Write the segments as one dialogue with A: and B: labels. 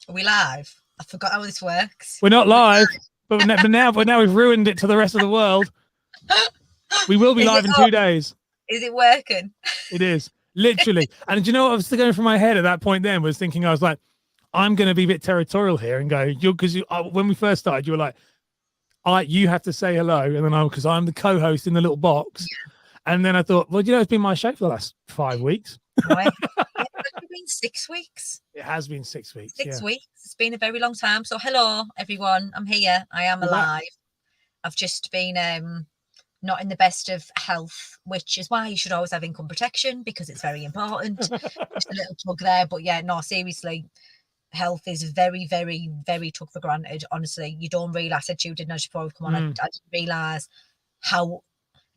A: Are we live? I forgot how this works.
B: We're not live, but now we've ruined it to the rest of the world. We will be live in 2 days.
A: Is it working?
B: It is, literally. And do you know what I was going through my head at that point then? Was thinking, I was like, I'm going to be a bit territorial here and go, because when we first started, you were like, you have to say hello. And then because I'm the co-host in the little box. Yeah. And then I thought, well, it's been my show for the last 5 weeks.
A: Right. It's been 6 weeks.
B: It has been 6 weeks.
A: 6 weeks. It's been a very long time. So hello, everyone. I'm here. I am alive. I've just been not in the best of health, which is why you should always have income protection, because it's very important. Just a little plug there. But yeah, no, seriously, health is very, very, very took for granted. Honestly, you don't realise. I said to you, didn't I, before we come on? I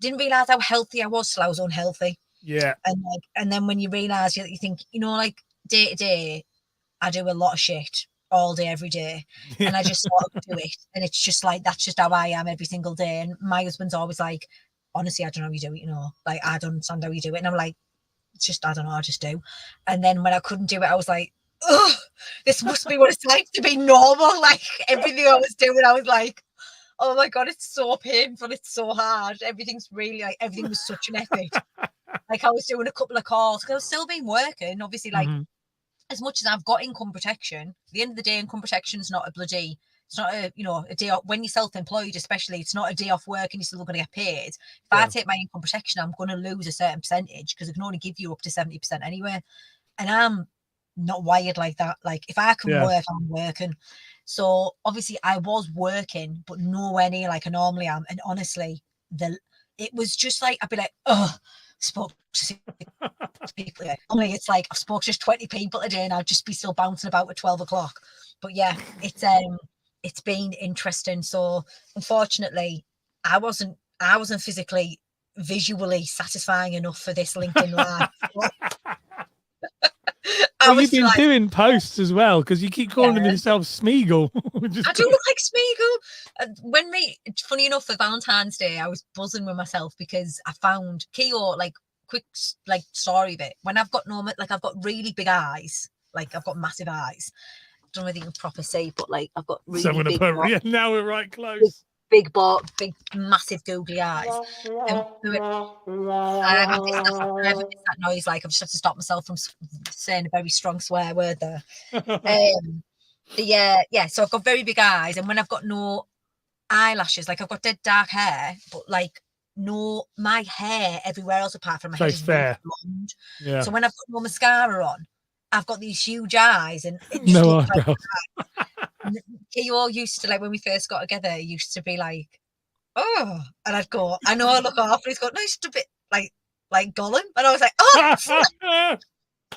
A: didn't realise how healthy I was till I was unhealthy.
B: Yeah.
A: And then when you realise, you think, like day to day, I do a lot of shit all day, every day. And I just sort of do it. And it's just like, that's just how I am every single day. And my husband's always like, honestly, I don't know how you do it, like, I don't understand how you do it. And I'm like, it's just, I don't know, I just do. And then when I couldn't do it, I was like, oh, this must be what it's like to be normal. Like everything I was doing, I was like, oh my God, it's so painful. It's so hard. Everything's really everything was such an effort. Like I was doing a couple of calls because I was still been working, obviously, like as much as I've got income protection, at the end of the day, income protection is not it's not a day off. When you're self-employed, especially, it's not a day off work and you're still going to get paid. If I take my income protection, I'm going to lose a certain percentage because it can only give you up to 70% anyway. And I'm not wired like that. Like if I can work, I'm working. So obviously I was working, but nowhere near like I normally am. And honestly, it was just like, I'd be like, oh, spoke to people. Only it's like I've spoke to just 20 people a day and I'd just be still bouncing about at 12 o'clock. But yeah, it's been interesting. So unfortunately, I wasn't physically, visually satisfying enough for this LinkedIn Live.
B: Well, you've been doing posts as well, because you keep calling yourself Smeagol.
A: I do look like Smeagol. Funny enough, for Valentine's Day, I was buzzing with myself because I found Keo, like, quick, like, story bit. When I've got I've got really big eyes. Like, I've got massive eyes. I don't know whether you can proper see, but, like, I've got really big...
B: now we're right close.
A: Big, massive googly eyes. I have that noise, like, I've just had to stop myself from saying a very strong swear word there. So I've got very big eyes, and when I've got no eyelashes, like I've got dead dark hair, but like my hair everywhere else apart from my head is fair. Blonde. Yeah. So when I've got no mascara on, I've got these huge eyes and it just
B: no eyebrows.
A: He all used to, like, when we first got together, he used to be like, oh, and I'd go, I know I look off, and he's got, no, it's a bit like Gollum, and I was like, oh.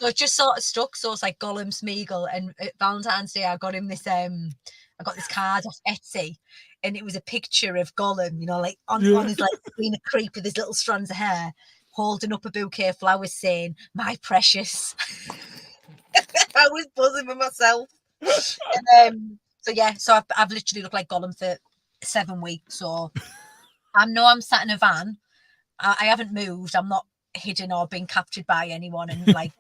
A: So it just sort of stuck. So it's like Gollum, Smeagol, and at Valentine's Day I got him this I got this card off Etsy, and it was a picture of Gollum, like on his, like, being a creep with his little strands of hair, holding up a bouquet of flowers saying, my precious. I was buzzing with myself. And so I've literally looked like Gollum for 7 weeks. So I'm sat in a van. I haven't moved. I'm not hidden or being captured by anyone and like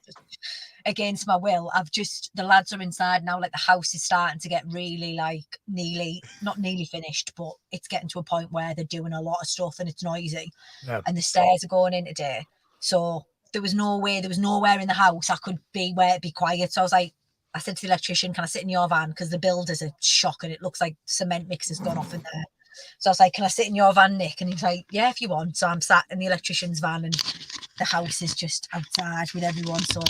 A: against my will. The lads are inside now. Like the house is starting to get really like not nearly finished, but it's getting to a point where they're doing a lot of stuff and it's noisy. And the stairs are going in today. So there was nowhere in the house I could be where it'd be quiet. So I said to the electrician, can I sit in your van? Because the builders are shocking. It looks like cement mixer's gone off in there. So I was like, can I sit in your van, Nick? And he's like, yeah, if you want. So I'm sat in the electrician's van and the house is just outside with everyone. So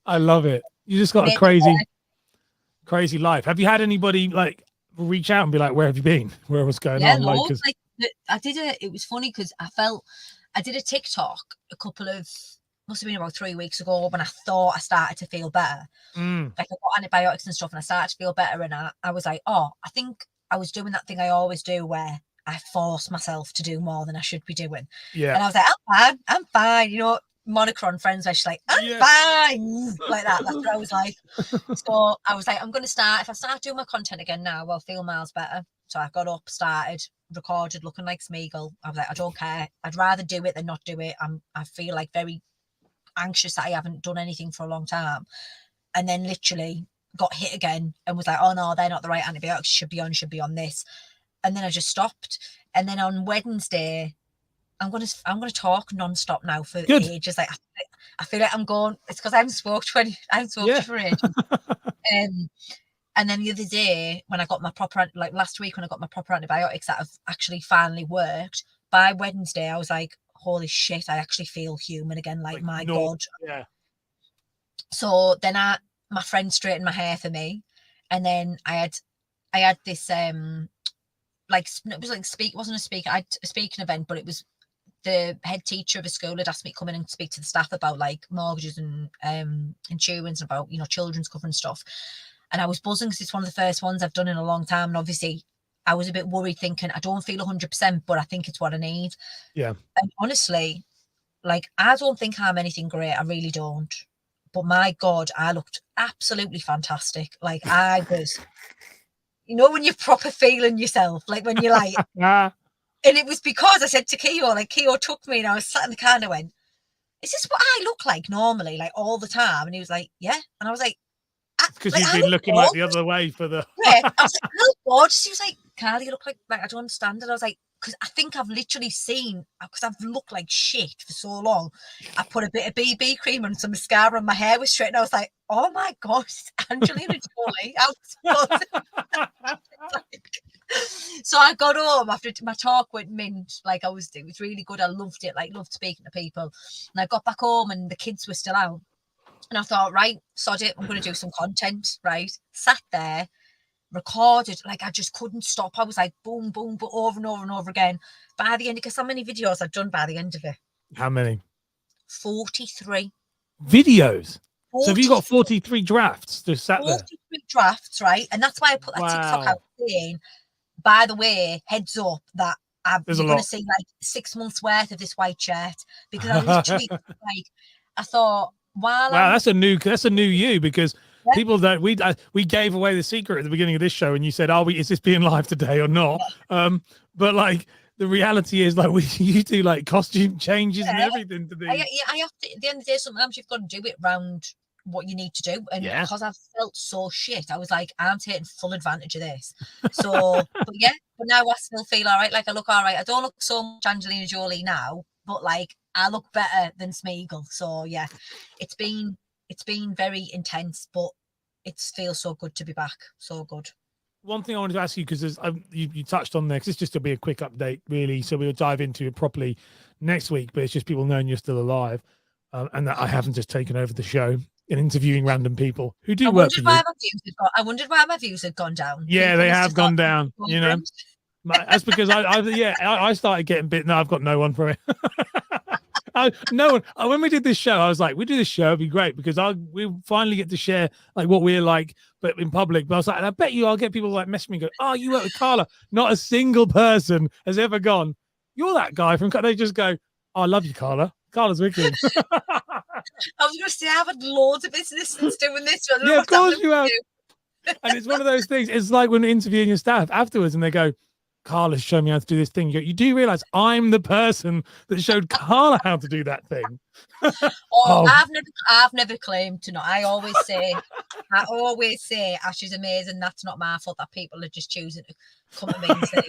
B: I love it. You just got a crazy life. Have you had anybody like reach out and be like, where have you been? Where was going on?
A: It was funny because I did a TikTok must have been about 3 weeks ago when I thought I started to feel better. Like I got antibiotics and stuff and I started to feel better. And I was like, oh, I think I was doing that thing I always do where I force myself to do more than I should be doing. Yeah. And I was like, I'm fine. Monica on Friends where she's like, I'm fine. Like that. That's what I was like. So I was like, I'm going to start. If I start doing my content again now, I'll feel miles better. So I got up, started, recorded, looking like Smeagol. I was like, I don't care. I'd rather do it than not do it. I feel like very anxious that I haven't done anything for a long time. And then literally got hit again and was like, oh no, they're not the right antibiotics, should be on this. And then I just stopped. And then on Wednesday, I'm gonna talk non-stop now for
B: Good.
A: ages. Like I feel like I'm going. It's because I haven't spoke to you for ages. And then the other day when I got my proper, like last week when I got my proper antibiotics that have actually finally worked, by Wednesday I was like, holy shit, I actually feel human again. Like my God.
B: Yeah.
A: So then my friend straightened my hair for me, and then I had this like it was like it wasn't a speaker, I had a speaking event, but it was the head teacher of a school had asked me to come in and speak to the staff about like mortgages and insurance, about, you know, children's cover and stuff. And I was buzzing because it's one of the first ones I've done in a long time. And obviously I was a bit worried, thinking I don't feel 100%, but I think it's what I need.
B: Yeah.
A: And honestly, like, I don't think I'm anything great. I really don't. But my God, I looked absolutely fantastic. Like, I was, you know, when you're proper feeling yourself, like when you're like, and it was because I said to Keo, like, Keo took me and I was sat in the car and I went, is this what I look like normally, like all the time? And he was like, yeah. And I was like,
B: because
A: like,
B: you've been looking like the other way for the.
A: Yeah. I was like, oh God. He was like, Karla, you look like I don't understand it. I was like, because I think I've literally seen, because I've looked like shit for so long. I put a bit of BB cream and some mascara and my hair was straight. And I was like, oh my God, it's Angelina Jolie. So I got home after my talk with Mint. Like, it was really good. I loved it. Like, loved speaking to people. And I got back home and the kids were still out. And I thought, right, sod it, I'm going to do some content, right? Sat there, recorded, like I just couldn't stop. I was like, boom, boom, but over and over and over again. By the end, because how many videos I'd done by the end of it?
B: How many?
A: 43.
B: Videos?
A: 43.
B: So have you got 43 drafts just sat
A: 43
B: there?
A: drafts, right? And that's why I put that TikTok out saying, by the way, heads up that you're going to see like 6 months worth of this white shirt, because I literally like, I thought, that's
B: a new you, because people don't, we gave away the secret at the beginning of this show and you said, is this being live today or not? But like the reality is, like, you do like costume changes and everything to do.
A: I have to, at the end of the day, sometimes you've got to do it round what you need to do, and because I've felt so shit, I was like, I'm taking full advantage of this. So but now I still feel all right. Like, I look all right. I don't look so much Angelina Jolie now, but like I look better than Smeagol. So yeah, it's been very intense, but it feels so good to be back. So good.
B: One thing I wanted to ask you, because you touched on there, because it's just to be a quick update, really. So we'll dive into it properly next week, but it's just people knowing you're still alive, and that I haven't just taken over the show and interviewing random people who do work for you.
A: I wondered why my views had gone down.
B: Yeah, people, they have gone down. You know, that's because I started getting bit. No, I've got no one for it. No one. When we did this show, I was like, we do this show, it'd be great, because we finally get to share like what we're like, but in public. But I was like, and I bet you I'll get people like message me and go, oh, you work with Karla. Not a single person has ever gone, you're that guy from. They just go, oh, I love you, Karla. Karla's wicked.
A: I was going to say, I've had loads of businesses doing this.
B: Yeah, of course you have. And it's one of those things. It's like when interviewing your staff afterwards and they go, Karla's shown me how to do this thing. You do realize I'm the person that showed Karla how to do that thing.
A: I've never claimed to know. I always say, Ash is amazing. That's not my fault. That people are just choosing to come to me and say,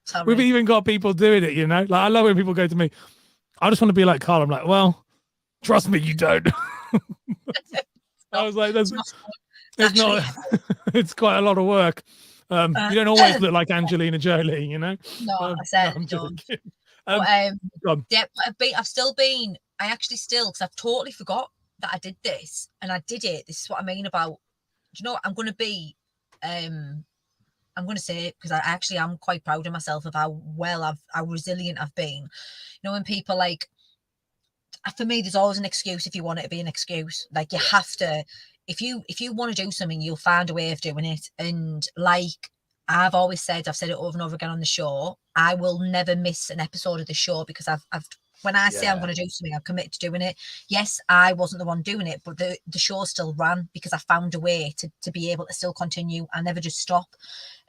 A: sorry.
B: We've even got people doing it, you know. Like, I love when people go to me, I just want to be like Karla. I'm like, well, trust me, you don't. I was like, it's quite a lot of work. You don't always look like Angelina Jolie, you know.
A: No, I certainly don't. I've still been. I actually still, because I've totally forgot that I did this, and I did it. This is what I mean about. Do you know what I'm going to be? I'm going to say it because I actually am quite proud of myself of how resilient I've been. You know, when people like, for me, there's always an excuse if you want it to be an excuse. Like, you have to. If you want to do something, you'll find a way of doing it. And like I've always said, I've said it over and over again on the show, I will never miss an episode of the show, because I've when I say I'm going to do something, I'm committed to doing it. Yes, I wasn't the one doing it, but the show still ran because I found a way to be able to still continue. I never just stop.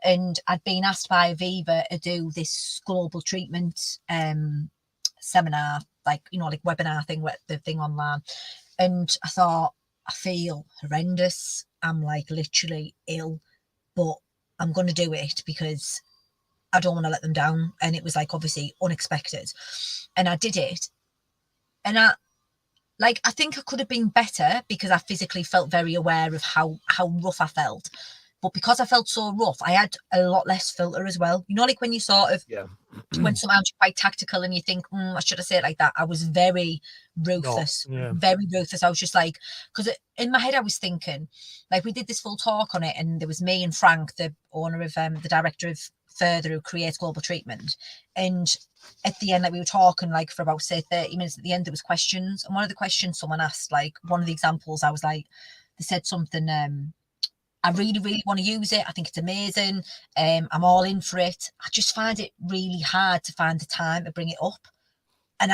A: And I'd been asked by Aviva to do this global treatment seminar, like, you know, like webinar thing, the thing online. And I thought, I feel horrendous. I'm like literally ill, but I'm going to do it because I don't want to let them down. And it was like obviously unexpected. And I did it. And I think I could have been better because I physically felt very aware of how rough I felt. But because I felt so rough, I had a lot less filter as well. You know, like when you sort of,
B: Yeah.
A: when sometimes you're quite tactical and you think, I should have said it like that. I was very ruthless,
B: Yeah.
A: very ruthless. I was just like, because in my head I was thinking, like we did this full talk on it, and there was me and Frank, the owner of the director of Further, who creates global treatment, and at the end, like we were talking like for about say 30 minutes. At the end, there was questions, and one of the questions someone asked, like one of the examples, I was like, they said something. I really, really want to use it. I think it's amazing. I'm all in for it. I just find it really hard to find the time to bring it up. And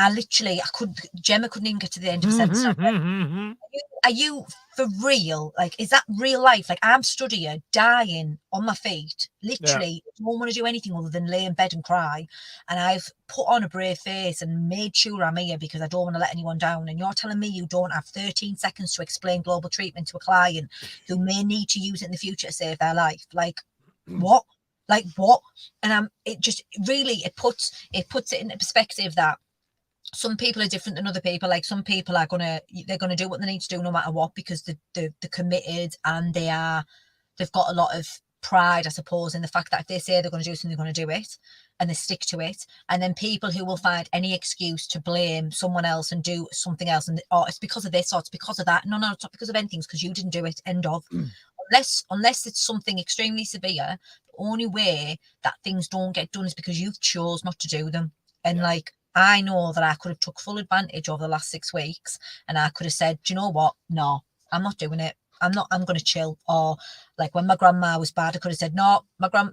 A: Gemma couldn't even get to the end of a sentence. Are you for real? Like, is that real life? Like, I'm stood here dying on my feet. Literally, don't want to do anything other than lay in bed and cry. And I've put on a brave face and made sure I'm here because I don't want to let anyone down. And you're telling me you don't have 13 seconds to explain global treatment to a client who may need to use it in the future to save their life. Like, what? Like what? And it puts it into perspective that some people are different than other people. Like some people they're gonna do what they need to do no matter what, because they're committed, and they've got a lot of pride, I suppose, in the fact that if they say they're going to do something, they're going to do it, and they stick to it. And then people who will find any excuse to blame someone else and do something else, and it's because of this or it's because of that. No, it's not because of anything. It's because you didn't do it. End of. Unless it's something extremely severe, the only way that things don't get done is because you've chose not to do them. And like, I know that I could have took full advantage over the last 6 weeks, and I could have said, do you know what? No, I'm not doing it. I'm going to chill. Or like when my grandma was bad, I could have said, no,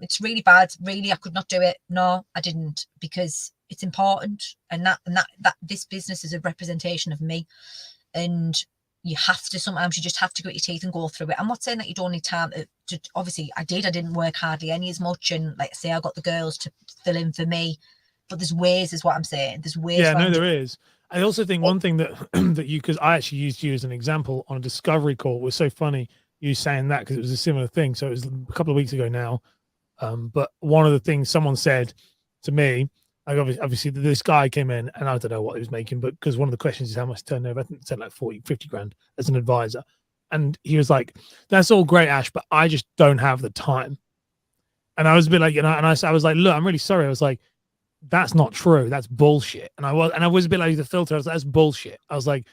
A: it's really bad. Really, I could not do it. No, I didn't, because it's important. And that this business is a representation of me. And sometimes you just have to grit your teeth and go through it. I'm not saying that you don't need time to obviously I didn't work hardly any as much. And like I say, I got the girls to fill in for me. But there's ways, is what I'm saying. There's ways.
B: Yeah, no, there is. I also think one thing that because I actually used you as an example on a discovery call, was so funny you saying that, because it was a similar thing. So it was a couple of weeks ago now. But one of the things someone said to me, like obviously this guy came in, and I don't know what he was making, but because one of the questions is how much turnover, I think it said like 40-50 grand as an advisor. And he was like, that's all great, Ash, but I just don't have the time. And I was a bit like, I was like, look, I'm really sorry. I was like, that's not true. That's bullshit. And I was a bit like the filter. I was like, that's bullshit. I was like,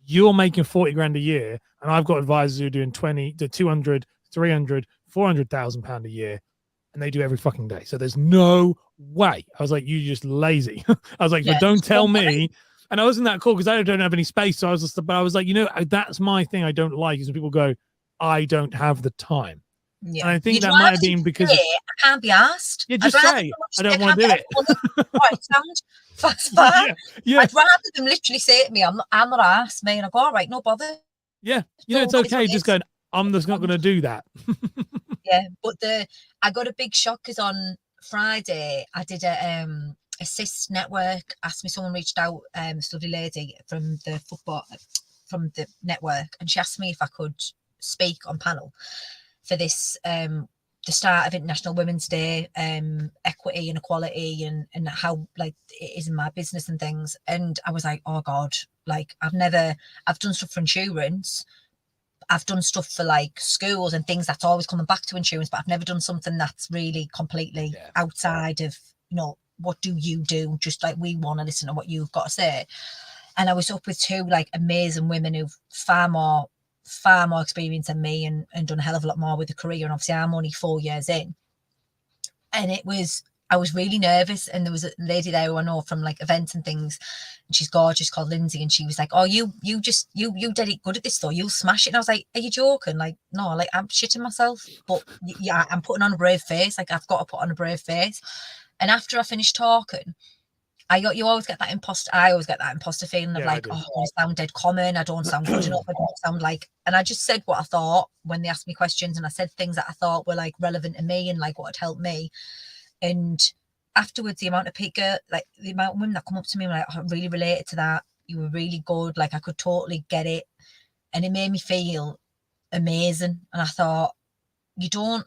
B: you're making 40 grand a year, and I've got advisors who are doing 20 to 200, 300, 400,000 pound a year, and they do every fucking day. So there's no way. I was like, you just lazy. I was like, but don't tell me. And I wasn't that cool because I don't have any space. So I was just, but I was like, that's my thing. I don't like is when people go, I don't have the time. Yeah. And I think that might have been because
A: I can't be asked.
B: Yeah, just say I don't want to do it.
A: Fast forward. Yeah. I'd rather them literally say to me, I'm not asked, me, and I go, all right, no bother.
B: Yeah, it's okay. Just going, I'm just not going to do that.
A: Yeah, but I got a big shock because on Friday I did a Assist Network. Asked me, someone reached out, this lovely lady from the network, and she asked me if I could speak on panel for this the start of International Women's Day, equity and equality, and how like it is in my business and things. And I was like, oh God, like I've done stuff for insurance, I've done stuff for like schools and things that's always coming back to insurance, but I've never done something that's really completely outside of, what do you do? Just like, we want to listen to what you've got to say. And I was up with two like amazing women who've far more experience than me, and done a hell of a lot more with the career. And obviously I'm only 4 years in. And I was really nervous. And there was a lady there who I know from like events and things, and she's gorgeous, called Lindsay. And she was like, oh, you did it good at this though. You'll smash it. And I was like, are you joking? Like, no, like I'm shitting myself. But yeah, I'm putting on a brave face. Like I've got to put on a brave face. And after I finished talking, I always get that imposter feeling of like, oh, I sound dead common. I don't sound good enough. I don't sound like, and I just said what I thought when they asked me questions, and I said things that I thought were like relevant to me and like what had helped me. And afterwards, the amount of women that come up to me and like, I really related to that. You were really good. Like I could totally get it. and it made me feel amazing. And I thought, you don't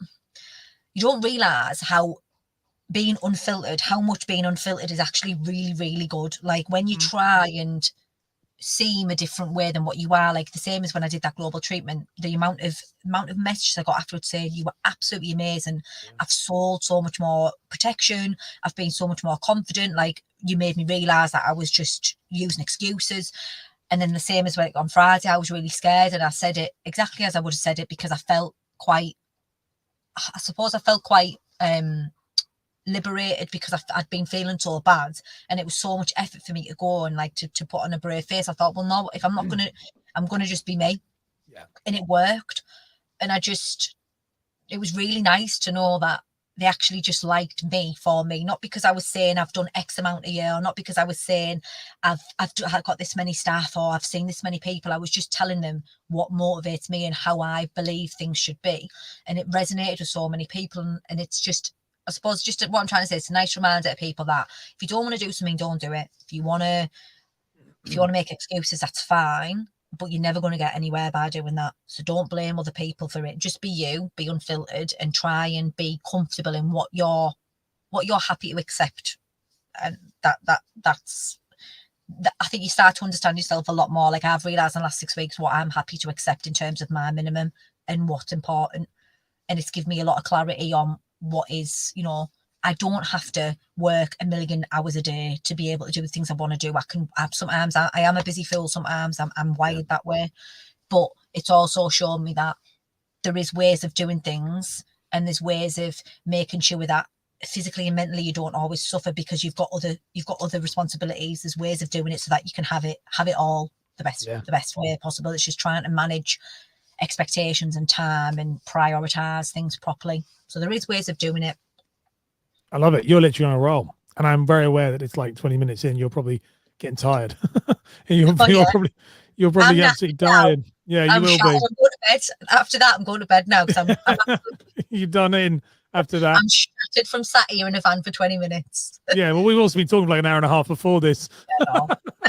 A: realize how much being unfiltered is actually really, really good. Like when you try and seem a different way than what you are, like the same as when I did that global treatment, the amount of messages I got afterwards saying you were absolutely amazing. I've sold so much more protection. I've been so much more confident. Like you made me realize that I was just using excuses. And then the same as like on Friday, I was really scared, and I said it exactly as I would have said it, because I felt quite liberated, because I'd been feeling so bad, and it was so much effort for me to go and like to put on a brave face. I thought, well, no, if I'm not gonna, I'm gonna just be me.
B: Yeah.
A: And it worked. And it was really nice to know that they actually just liked me for me, not because I was saying I've done X amount a year, or not because I was saying I've got this many staff, or I've seen this many people. I was just telling them what motivates me and how I believe things should be. And it resonated with so many people. And it's just, I suppose, just what I'm trying to say, it's a nice reminder to people that if you don't want to do something, don't do it. If you want to make excuses, that's fine, but you're never going to get anywhere by doing that. So don't blame other people for it. Just be you, be unfiltered, and try and be comfortable in what you're happy to accept. And that's I think you start to understand yourself a lot more. Like I've realized in the last 6 weeks what I'm happy to accept in terms of my minimum and what's important. And it's given me a lot of clarity on what is, I don't have to work 1 million hours a day to be able to do the things I want to do. Sometimes I am a busy fool. Sometimes I'm wired that way, but it's also shown me that there is ways of doing things, and there's ways of making sure that physically and mentally you don't always suffer because you've got other responsibilities. There's ways of doing it so that you can have it all the best way possible. It's just trying to manage expectations and time and prioritize things properly. So there is ways of doing it.
B: I love it. You're literally on a roll, and I'm very aware that it's like 20 minutes in. You're probably getting tired. And you're probably absolutely dying. Yeah, you will be.
A: I'm going to bed. After that, I'm going to bed now because I'm
B: you're done in after that.
A: I'm shattered from sat here in a van for 20 minutes.
B: Yeah, well, we've also been talking for like an hour and a half before this.
A: Yeah,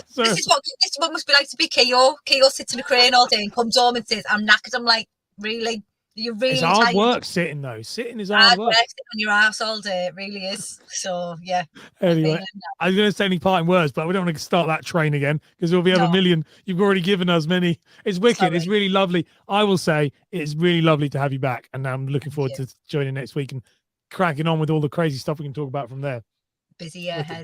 A: so, this is what it must be like to be Keo. Keo sits in a crane all day and comes home and says, "I'm knackered." I'm like, really? You're really
B: tired. It's hard
A: tired.
B: work sitting though. Sitting is hard work.
A: Sitting on your ass all day. It really is. So yeah.
B: Anyway, I was going to say any parting words, but we don't want to start that train again because we'll be over a million. You've already given us many. It's wicked. Sorry. It's really lovely. I will say it's really lovely to have you back, and I'm looking forward to joining next week and cracking on with all the crazy stuff we can talk about from there.
A: Busy ahead.